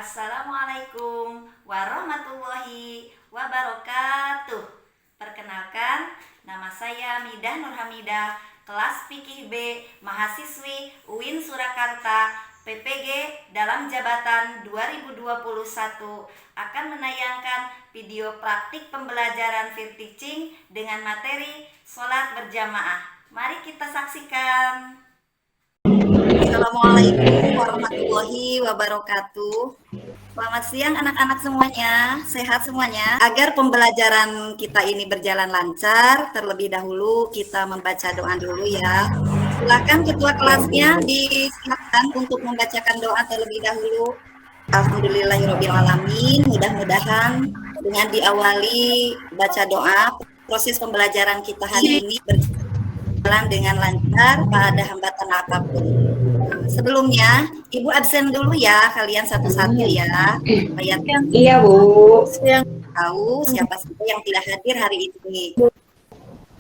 Assalamualaikum warahmatullahi wabarakatuh. Perkenalkan, nama saya Midah Nurhamidah, kelas Fikih B, mahasiswi UIN Surakarta, PPG dalam jabatan 2021 akan menayangkan video praktik pembelajaran Fair Teaching dengan materi sholat berjamaah. Mari kita saksikan. Assalamualaikum warahmatullahi wabarakatuh. Selamat siang anak-anak semuanya, sehat semuanya. Agar pembelajaran kita ini berjalan lancar, terlebih dahulu kita membaca doa dulu ya. Silakan ketua kelasnya disilakan untuk membacakan doa terlebih dahulu. Alhamdulillahirobbilalamin. Mudah-mudahan dengan diawali baca doa, proses pembelajaran kita hari ini berjalan dengan lancar, tak ada hambatan apapun. Sebelumnya, Ibu absen dulu ya, kalian satu-satu ya. Supaya Iya, Bu. yang tahu siapa saja yang tidak hadir hari ini.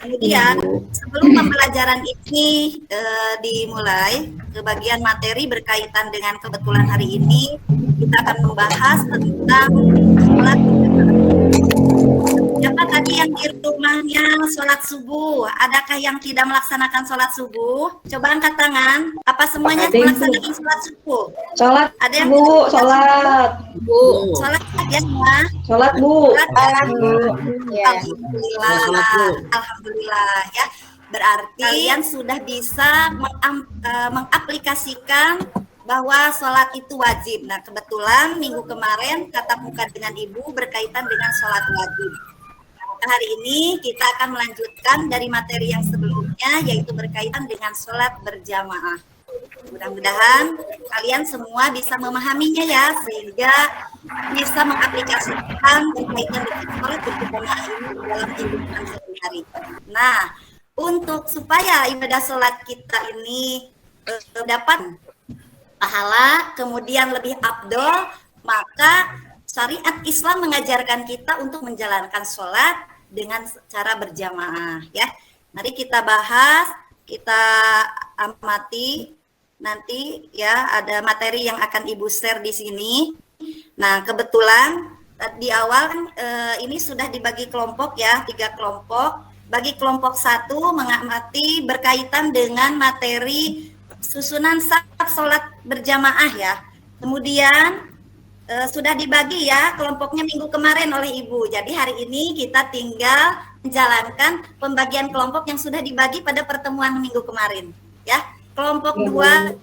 Kemudian, sebelum pembelajaran ini dimulai, ke bagian materi berkaitan dengan kebetulan hari ini, kita akan membahas tentang sholat. Siapa tadi yang di rumahnya sholat subuh? Adakah yang tidak melaksanakan sholat subuh? Coba angkat tangan. Apa semuanya melaksanakan sholat subuh? Sholat, Ada yang Bu. Sholat. Bu. Sholat ya semua? Sholat, Bu. Alhamdulillah. Alhamdulillah ya. Berarti kalian sudah bisa mengaplikasikan bahwa sholat itu wajib. Nah, kebetulan minggu kemarin tatap muka dengan Ibu berkaitan dengan sholat wajib. Hari ini kita akan melanjutkan dari materi yang sebelumnya, yaitu berkaitan dengan sholat berjamaah. Mudah-mudahan kalian semua bisa memahaminya ya, sehingga bisa mengaplikasikan berkaitan dengan sholat berjamaah ini dalam kehidupan sehari-hari. Nah, untuk supaya ibadah sholat kita ini dapat pahala, kemudian lebih afdol, maka syariat Islam mengajarkan kita untuk menjalankan sholat dengan cara berjamaah ya. Mari kita bahas, kita amati nanti ya, ada materi yang akan Ibu share di sini. Nah, kebetulan di awal ini sudah dibagi kelompok ya, 3 kelompok. Bagi kelompok 1 mengamati berkaitan dengan materi susunan saf sholat berjamaah ya. Kemudian sudah dibagi ya kelompoknya minggu kemarin oleh Ibu. Jadi hari ini kita tinggal menjalankan pembagian kelompok yang sudah dibagi pada pertemuan minggu kemarin ya. Kelompok 2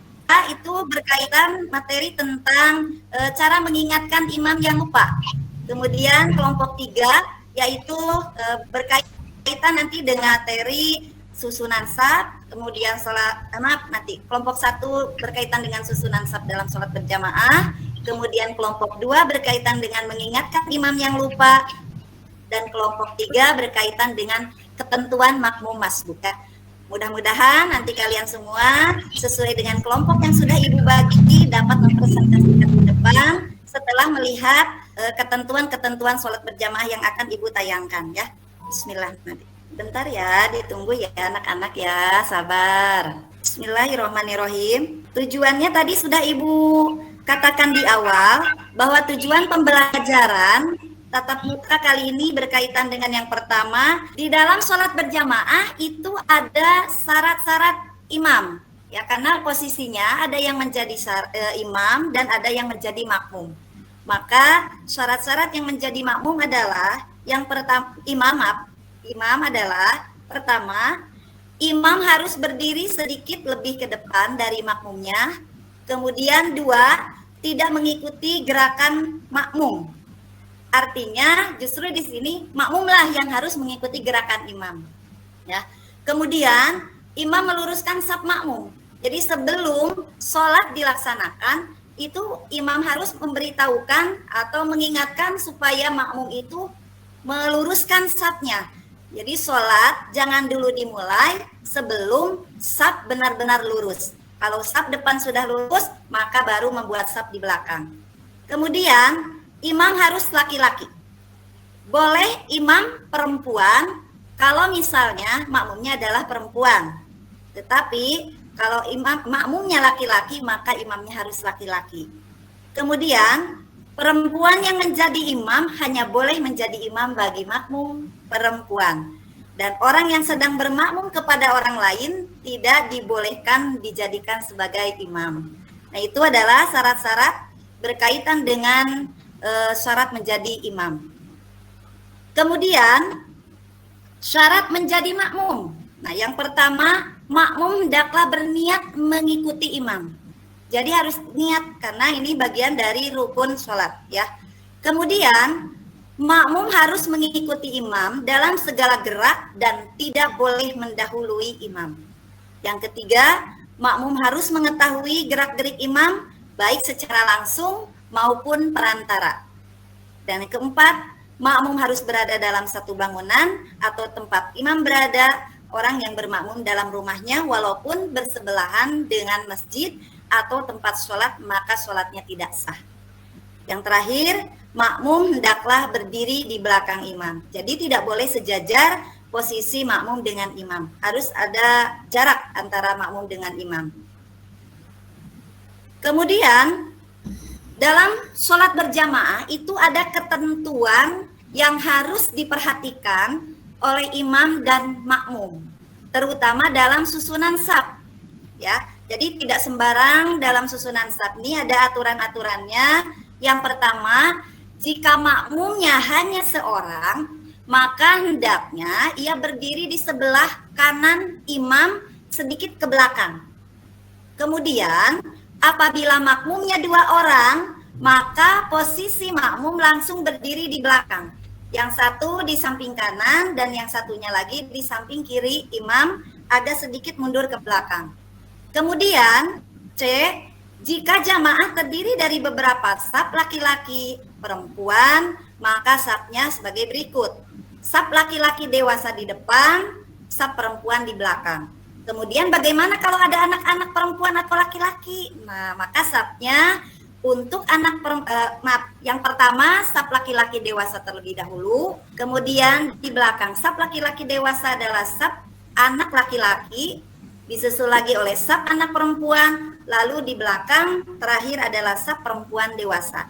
itu berkaitan materi tentang cara mengingatkan imam yang lupa. Kemudian kelompok 3 yaitu berkaitan nanti dengan materi susunan saf, kemudian nanti kelompok 1 berkaitan dengan susunan saf dalam sholat berjamaah, kemudian kelompok 2 berkaitan dengan mengingatkan imam yang lupa, dan kelompok 3 berkaitan dengan ketentuan makmum masbuk. Mudah-mudahan nanti kalian semua sesuai dengan kelompok yang sudah Ibu bagi dapat mempresentasikan ke depan setelah melihat ketentuan-ketentuan sholat berjamaah yang akan Ibu tayangkan ya. Bismillah nanti. Bentar ya, ditunggu ya anak-anak ya, sabar. Bismillahirrahmanirrahim. Tujuannya tadi sudah Ibu katakan di awal, bahwa tujuan pembelajaran tatap muka kali ini berkaitan dengan yang pertama, di dalam sholat berjamaah itu ada syarat-syarat imam. Ya, karena posisinya ada yang menjadi imam dan ada yang menjadi makmum. Maka syarat-syarat yang menjadi makmum adalah yang pertama, imam adalah pertama, imam harus berdiri sedikit lebih ke depan dari makmumnya. Kemudian 2, tidak mengikuti gerakan makmum. Artinya justru di sini makmumlah yang harus mengikuti gerakan imam. Ya. Kemudian imam meluruskan saf makmum. Jadi sebelum sholat dilaksanakan, itu imam harus memberitahukan atau mengingatkan supaya makmum itu meluruskan safnya. Jadi sholat jangan dulu dimulai sebelum saf benar-benar lurus. Kalau saf depan sudah lurus, maka baru membuat saf di belakang. Kemudian imam harus laki-laki. Boleh imam perempuan kalau misalnya makmumnya adalah perempuan. Tetapi kalau makmumnya laki-laki, maka imamnya harus laki-laki. Kemudian Perempuan yang menjadi imam hanya boleh menjadi imam bagi makmum perempuan. Dan orang yang sedang bermakmum kepada orang lain tidak dibolehkan dijadikan sebagai imam. Nah, itu adalah syarat-syarat berkaitan dengan syarat menjadi imam. Kemudian, syarat menjadi makmum. Nah, yang pertama, makmum hendaklah berniat mengikuti imam. Jadi harus niat karena ini bagian dari rukun sholat ya. Kemudian makmum harus mengikuti imam dalam segala gerak dan tidak boleh mendahului imam. Yang ketiga, makmum harus mengetahui gerak-gerik imam baik secara langsung maupun perantara. Dan yang keempat, makmum harus berada dalam satu bangunan atau tempat imam berada, orang yang bermakmum dalam rumahnya walaupun bersebelahan dengan masjid atau tempat sholat, maka sholatnya tidak sah. Yang terakhir, makmum hendaklah berdiri di belakang imam. Jadi tidak boleh sejajar posisi makmum dengan imam. Harus ada jarak antara makmum dengan imam. Kemudian, dalam sholat berjamaah itu ada ketentuan yang harus diperhatikan oleh imam dan makmum, terutama dalam susunan shaf. Ya, jadi tidak sembarang dalam susunan shaf ini ada aturan-aturannya. Yang pertama, jika makmumnya hanya seorang, maka hendaknya ia berdiri di sebelah kanan imam sedikit ke belakang. Kemudian, apabila makmumnya 2 orang, maka posisi makmum langsung berdiri di belakang. Yang satu di samping kanan dan yang satunya lagi di samping kiri imam, agak sedikit mundur ke belakang. Kemudian C, jika jamaah terdiri dari beberapa shaf laki-laki perempuan, maka shafnya sebagai berikut. Shaf laki-laki dewasa di depan, shaf perempuan di belakang. Kemudian bagaimana kalau ada anak-anak perempuan atau laki-laki? Nah, maka shafnya untuk yang pertama shaf laki-laki dewasa terlebih dahulu, kemudian di belakang shaf laki-laki dewasa adalah shaf anak laki-laki, disusul lagi oleh shaf anak perempuan, lalu di belakang terakhir adalah shaf perempuan dewasa.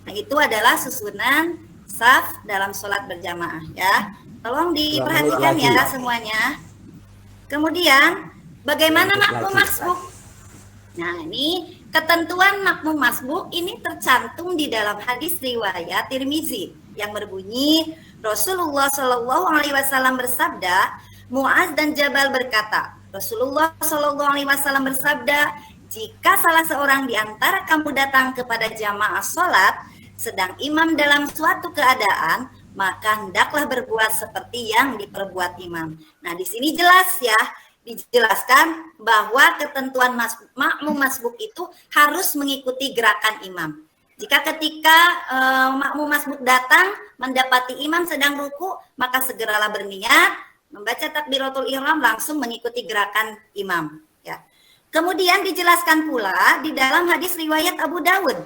Nah, itu adalah susunan shaf dalam sholat berjamaah ya. Tolong diperhatikan ya semuanya. Kemudian bagaimana makmum masbuk? Nah, ini ketentuan makmum masbuk ini tercantum di dalam hadis riwayat Tirmizi yang berbunyi Rasulullah Shallallahu Alaihi Wasallam bersabda, Muaz dan Jabal berkata, Rasulullah Shallallahu Alaihi Wasallam bersabda, jika salah seorang di antara kamu datang kepada jamaah sholat, sedang imam dalam suatu keadaan, maka hendaklah berbuat seperti yang diperbuat imam. Nah, di sini jelas ya, dijelaskan bahwa ketentuan makmum masbuk itu harus mengikuti gerakan imam. Jika ketika makmum masbuk datang mendapati imam sedang ruku, maka segeralah berniat membaca takbiratul ihram langsung mengikuti gerakan imam ya. Kemudian dijelaskan pula di dalam hadis riwayat Abu Dawud,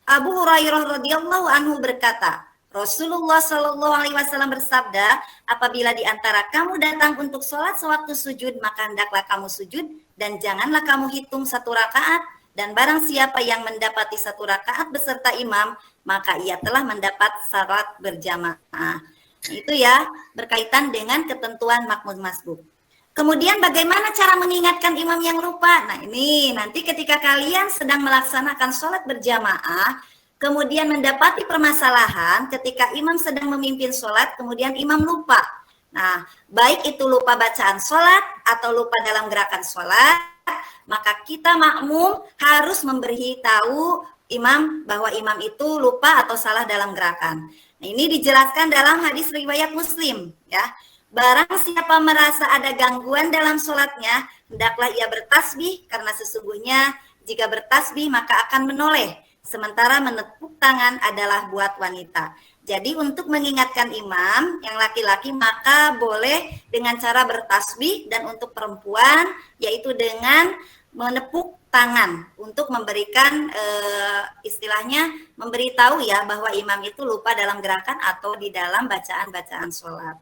Abu Hurairah radhiyallahu anhu berkata, Rasulullah Shallallahu Alaihi Wasallam bersabda, apabila di antara kamu datang untuk sholat sewaktu sujud, maka hendaklah kamu sujud dan janganlah kamu hitung 1 rakaat, dan barang siapa yang mendapati 1 rakaat beserta imam, maka ia telah mendapat salat berjamaah. Itu ya, berkaitan dengan ketentuan makmum masbuk. Kemudian bagaimana cara mengingatkan imam yang lupa? Nah, ini nanti ketika kalian sedang melaksanakan sholat berjamaah, kemudian mendapati permasalahan ketika imam sedang memimpin sholat, kemudian imam lupa. Nah, baik itu lupa bacaan sholat atau lupa dalam gerakan sholat, maka kita makmum harus memberitahu imam bahwa imam itu lupa atau salah dalam gerakan. Nah, ini dijelaskan dalam hadis riwayat Muslim ya. Barang siapa merasa ada gangguan dalam sholatnya, hendaklah ia bertasbih karena sesungguhnya jika bertasbih maka akan menoleh, sementara menepuk tangan adalah buat wanita. Jadi untuk mengingatkan imam yang laki-laki maka boleh dengan cara bertasbih, dan untuk perempuan yaitu dengan menepuk tangan untuk memberikan istilahnya memberitahu ya bahwa imam itu lupa dalam gerakan atau di dalam bacaan-bacaan sholat.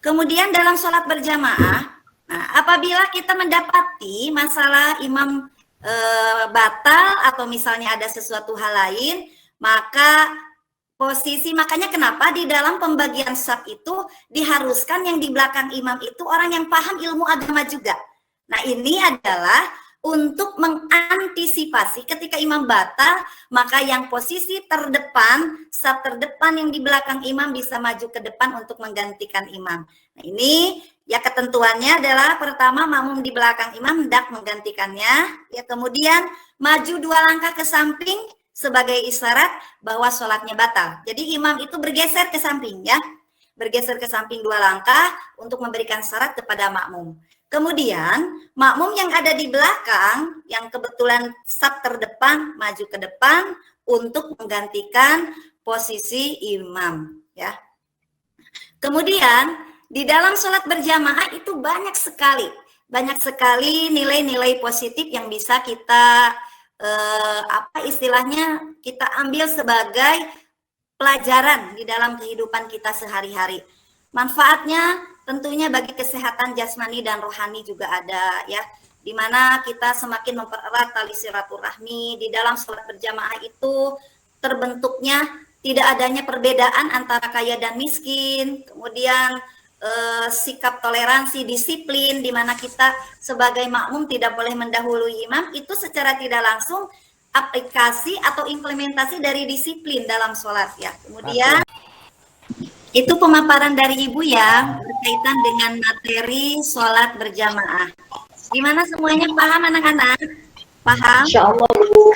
Kemudian dalam sholat berjamaah, nah, apabila kita mendapati masalah imam batal atau misalnya ada sesuatu hal lain, Maka makanya kenapa di dalam pembagian saf itu diharuskan yang di belakang imam itu orang yang paham ilmu agama juga. Nah, ini adalah untuk mengantisipasi ketika imam batal, maka yang posisi terdepan, saf terdepan yang di belakang imam bisa maju ke depan untuk menggantikan imam. Nah, ini ya ketentuannya adalah pertama makmum di belakang imam hendak menggantikannya, ya kemudian maju 2 langkah ke samping sebagai isyarat bahwa sholatnya batal. Jadi imam itu bergeser ke samping ya, bergeser ke samping 2 langkah untuk memberikan syarat kepada makmum. Kemudian makmum yang ada di belakang, yang kebetulan saf terdepan, maju ke depan untuk menggantikan posisi imam ya. Kemudian di dalam sholat berjamaah itu banyak sekali nilai-nilai positif yang bisa kita istilahnya kita ambil sebagai pelajaran di dalam kehidupan kita sehari-hari. Manfaatnya tentunya bagi kesehatan jasmani dan rohani juga ada ya, di mana kita semakin mempererat tali silaturahmi. Di dalam sholat berjamaah itu terbentuknya tidak adanya perbedaan antara kaya dan miskin, kemudian sikap toleransi, disiplin, di mana kita sebagai makmum tidak boleh mendahului imam, itu secara tidak langsung aplikasi atau implementasi dari disiplin dalam sholat ya. Kemudian itu pemaparan dari Ibu ya berkaitan dengan materi sholat berjamaah. Gimana semuanya paham anak-anak? Paham? Insya Allah, Bu.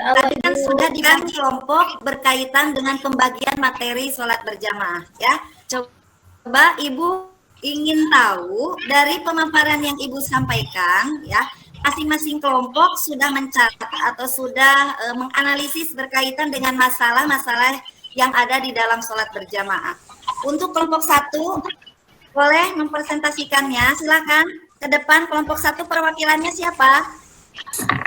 Tadi kan sudah dibagi kelompok berkaitan dengan pembagian materi sholat berjamaah ya. Coba Ibu ingin tahu dari pemaparan yang Ibu sampaikan ya, masing-masing kelompok sudah mencatat atau sudah menganalisis berkaitan dengan masalah-masalah yang ada di dalam sholat berjamaah. Untuk kelompok 1 boleh mempresentasikannya, silakan ke depan. Kelompok 1 perwakilannya siapa?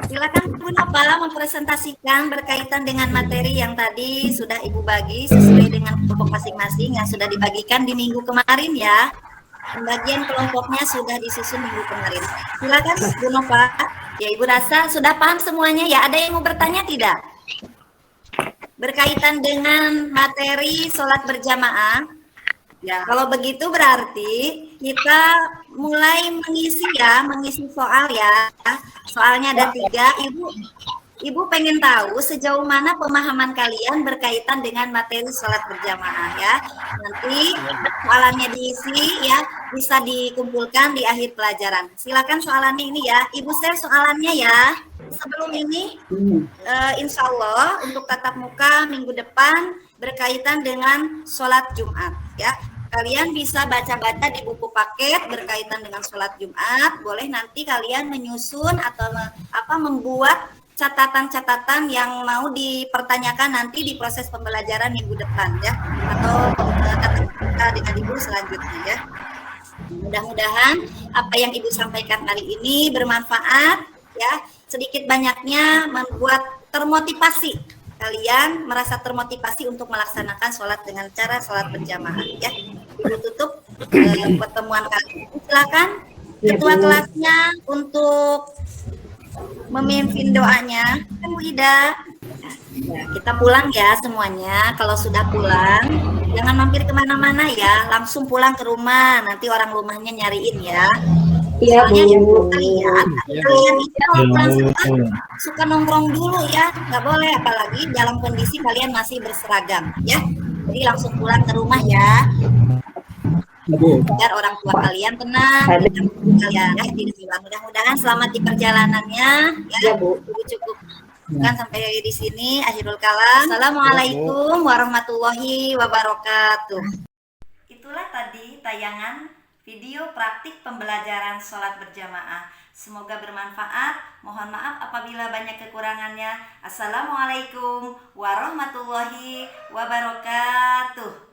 Silakan Bu Nopal mempresentasikan berkaitan dengan materi yang tadi sudah Ibu bagi sesuai dengan kelompok masing-masing yang sudah dibagikan di minggu kemarin ya. Pembagian kelompoknya sudah disusun minggu kemarin. Silakan Bu Nopal. Ya, Ibu rasa sudah paham semuanya ya. Ada yang mau bertanya tidak? Berkaitan dengan materi sholat berjamaah. Ya, kalau begitu berarti kita mulai mengisi soal ya. Soalnya ada 3. Ibu pengen tahu sejauh mana pemahaman kalian berkaitan dengan materi sholat berjamaah ya. Nanti soalannya diisi ya, bisa dikumpulkan di akhir pelajaran. Silakan soalannya ini ya. Ibu share soalannya ya. Sebelum ini, insya Allah untuk tatap muka minggu depan berkaitan dengan sholat Jumat ya. Kalian bisa baca-baca di buku paket berkaitan dengan sholat Jumat. Boleh nanti kalian menyusun atau membuat catatan-catatan yang mau dipertanyakan nanti di proses pembelajaran minggu depan ya, atau tatap muka dengan Ibu selanjutnya ya. Mudah-mudahan apa yang Ibu sampaikan hari ini bermanfaat ya, sedikit banyaknya membuat termotivasi, kalian merasa termotivasi untuk melaksanakan sholat dengan cara sholat berjamaah ya. Ibu tutup pertemuan kali ini. Silakan ketua kelasnya untuk memimpin doanya. Kan Bu Ida. Ya, kita pulang ya semuanya. Kalau sudah pulang, jangan mampir kemana-mana ya, langsung pulang ke rumah. Nanti orang rumahnya nyariin ya. Iya, Soalnya Bu. kalian itu kalau pulang sekolah suka nongkrong dulu ya, nggak boleh, apalagi dalam kondisi kalian masih berseragam ya. Jadi langsung pulang ke rumah ya, biar orang tua kalian tenang, kalian ya tidak hilang. Mudah-mudahan selamat di perjalanannya ya. Bu cukup kan sampai di sini. Akhirul kalam. Assalamualaikum warahmatullahi wabarakatuh. Itulah tadi tayangan video praktik pembelajaran sholat berjamaah. Semoga bermanfaat. Mohon maaf apabila banyak kekurangannya. Assalamualaikum warahmatullahi wabarakatuh.